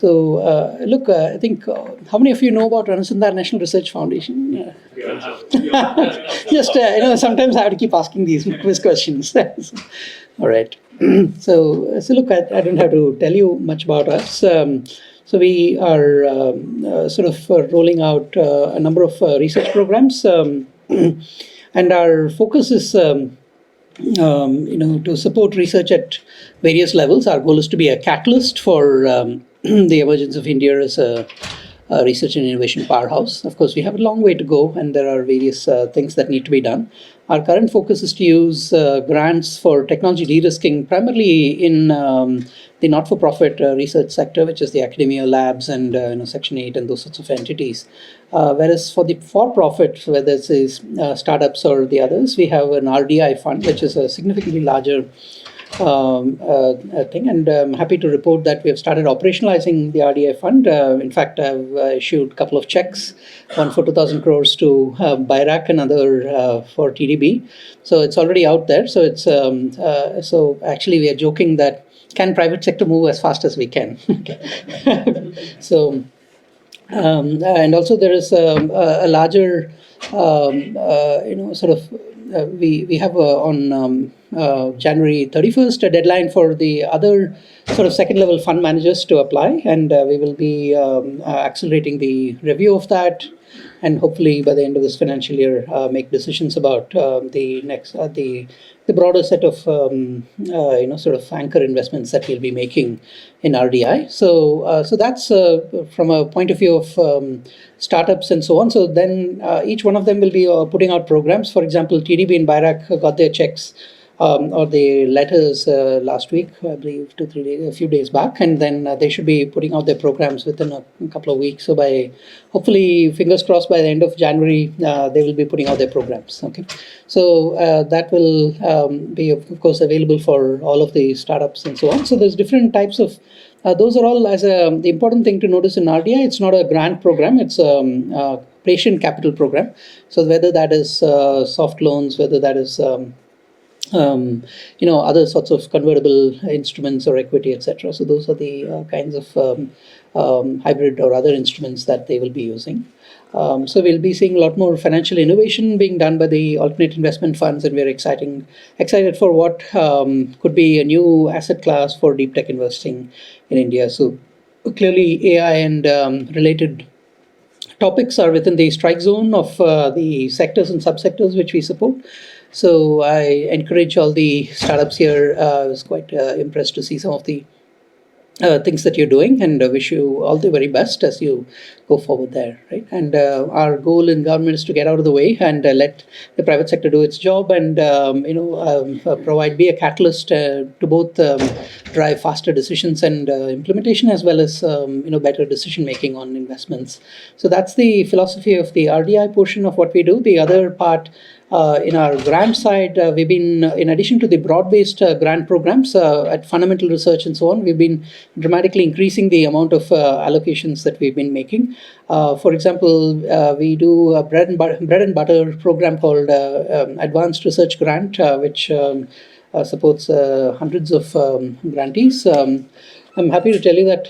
Look, I think, how many of you know about Anusandhan National Research Foundation? Just, sometimes I have to keep asking these quiz questions. All right. So look, I don't have to tell you much about us. So we are rolling out a number of research programs, and our focus is to support research at various levels. Our goal is to be a catalyst for the emergence of India as a research and innovation powerhouse. Of course, we have a long way to go, and there are various things that need to be done. Our current focus is to use grants for technology de-risking, primarily in the not-for-profit research sector, which is the academia labs and Section 8 and those sorts of entities. Whereas for the for-profit, whether it's startups or the others, we have an RDI fund, which is a significantly larger thing, and I'm happy to report that we have started operationalizing the RDI fund. In fact, I've issued a couple of checks, one for 2,000 crores to BIRAC, another for TDB. So it's already out there. So it's so actually we are joking that can private sector move as fast as we can? So and also there is a larger we have on January 31st a deadline for the other sort of second level fund managers to apply, and we will be accelerating the review of that, and hopefully by the end of this financial year make decisions about the next the broader set of anchor investments that we'll be making in RDI. So that's from a point of view of startups and so on. So then each one of them will be putting out programs. For example, TDB and BIRAC got their checks or the letters last week, I believe 2-3 days, a few days back, and then they should be putting out their programs within a couple of weeks. So by hopefully, fingers crossed, by the end of January, they will be putting out their programs. Okay, so that will be of course available for all of the startups and so on. So there's different types of those are all the important thing to notice in RDI. It's not a grant program; it's a patient capital program. So whether that is soft loans, whether that is other sorts of convertible instruments or equity, etc. So those are the kinds of hybrid or other instruments that they will be using. So we'll be seeing a lot more financial innovation being done by the alternate investment funds, and we're excited for what could be a new asset class for deep tech investing in India. So clearly AI and related topics are within the strike zone of the sectors and subsectors which we support. So I encourage all the startups here. I was quite impressed to see some of the things that you're doing, and wish you all the very best as you go forward there, right? And our goal in government is to get out of the way and let the private sector do its job, and be a catalyst to both drive faster decisions and implementation, as well as better decision making on investments. So that's the philosophy of the RDI portion of what we do. The other part, in our grant side, we've been, in addition to the broad-based grant programs at fundamental research and so on, we've been dramatically increasing the amount of allocations that we've been making. For example, we do a bread and butter program called Advanced Research Grant, which supports hundreds of grantees. I'm happy to tell you that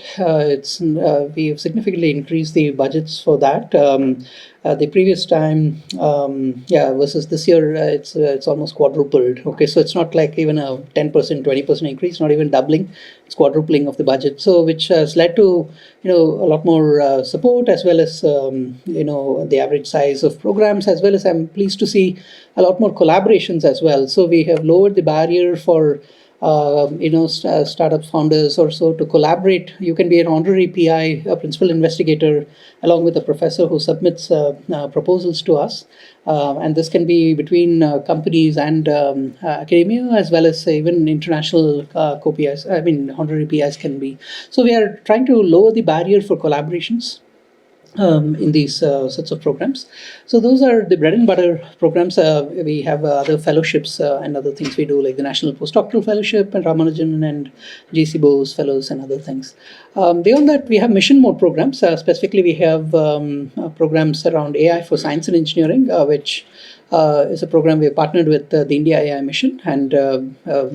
we have significantly increased the budgets for that. The previous time, versus this year, it's almost quadrupled. Okay, so it's not like even a 10%, 20% increase, not even doubling. It's quadrupling of the budget. So which has led to a lot more support, as well as the average size of programs, as well as I'm pleased to see a lot more collaborations as well. So we have lowered the barrier for startup founders or so to collaborate. You can be an honorary PI, a principal investigator, along with a professor who submits proposals to us. And this can be between companies and academia, as well as even international co-PIs. I mean, honorary PIs can be. So we are trying to lower the barrier for collaborations in these sorts of programs. So those are the bread and butter programs. We have other fellowships and other things we do, like the National Postdoctoral Fellowship and Ramanujan and GC Bose Fellows and other things. Beyond that, we have mission mode programs. Specifically, we have programs around AI for science and engineering, which is a program we have partnered with the India AI Mission and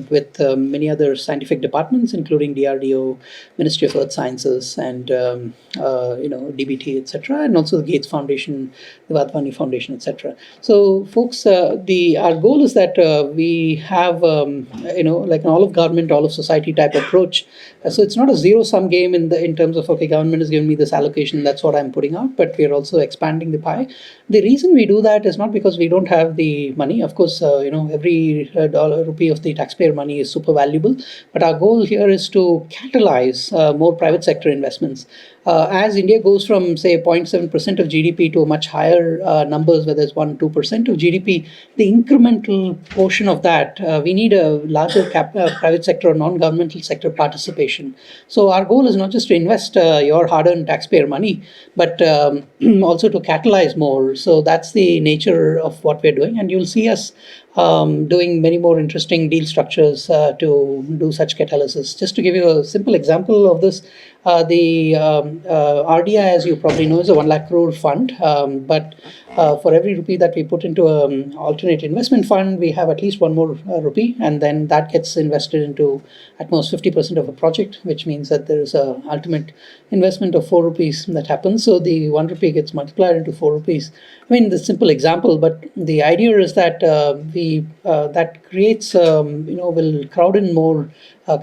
with many other scientific departments, including DRDO, Ministry of Earth Sciences, and DBT, etc., and also the Gates Foundation, the Wadhwani Foundation, etc. So, folks, our goal is that we have like an all of government, all of society type approach. So it's not a zero-sum game in terms of, okay, government has given me this allocation, that's what I'm putting out, but we're also expanding the pie. The reason we do that is not because we don't have the money. Of course, every dollar rupee of the taxpayer money is super valuable, but our goal here is to catalyze more private sector investments. As India goes from, say, 0.7% of GDP to much higher numbers, whether it's 1-2% of GDP, the incremental portion of that, we need a larger private sector or non-governmental sector participation. So our goal is not just to invest your hard-earned taxpayer money, but also to catalyze more. So that's the nature of what we're doing, and you'll see us doing many more interesting deal structures to do such catalysis. Just to give you a simple example of this, the RDI, as you probably know, is a 1 lakh crore fund, but for every rupee that we put into an alternate investment fund, we have at least one more rupee, and then that gets invested into at most 50% of a project, which means that there is an ultimate investment of 4 rupees that happens. So the 1 rupee gets multiplied into 4 rupees. I mean, the simple example, but the idea is that that creates, will crowd in more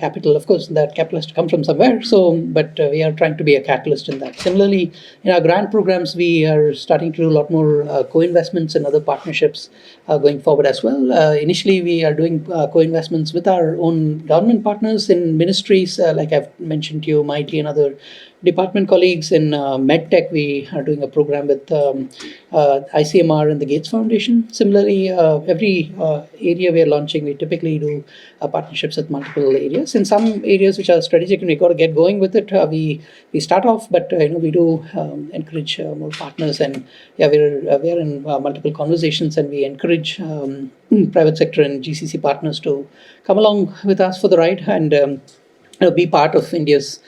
capital. Of course, that capital has to come from somewhere. So, but we are trying to be a catalyst in that. Similarly, in our grant programs, we are starting to do a lot more co-investments and other partnerships going forward as well. Initially, we are doing co-investments with our own government partners in ministries, like I've mentioned to you, MIT and other department colleagues. In MedTech, we are doing a program with ICMR and the Gates Foundation. Similarly, every area we are launching, we typically do partnerships with multiple areas. In some areas which are strategic and we got to get going with it, we start off, but we do encourage more partners, and we're in multiple conversations, and we encourage private sector and GCC partners to come along with us for the ride and be part of India's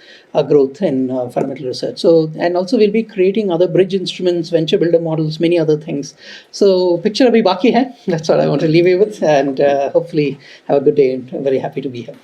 growth in fundamental research. So, and also we'll be creating other bridge instruments, venture builder models, many other things. So, picture abhi baki hai. That's what I want to leave you with, and hopefully have a good day. And I'm very happy to be here.